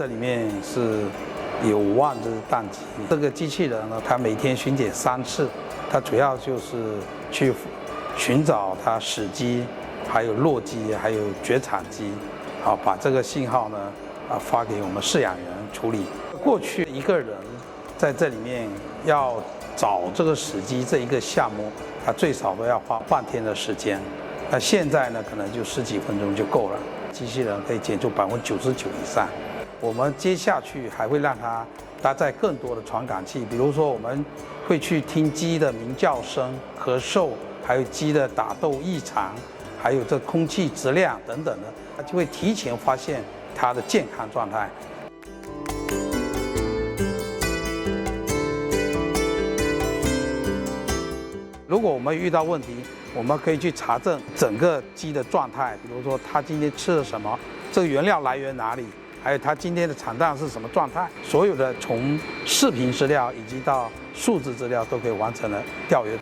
里面是有5万只蛋鸡。这个机器人呢，它每天巡检3次，它主要就是去寻找它死鸡、还有弱鸡、还有绝产鸡，好把这个信号呢发给我们饲养员处理。过去一个人在这里面要找这个死鸡这一个项目，他最少都要花半天的时间。那现在呢，可能就10几分钟就够了。机器人可以检出99%以上。我们接下去还会让它搭载更多的传感器，比如说我们会去听鸡的鸣叫声、咳嗽，还有鸡的打斗异常，还有这空气质量等等的，它就会提前发现它的健康状态。如果我们遇到问题，我们可以去查证整个鸡的状态，比如说它今天吃了什么，这个原料来源哪里，还有它今天的产蛋是什么状态，所有的从视频资料以及到数字资料都可以完成了调阅。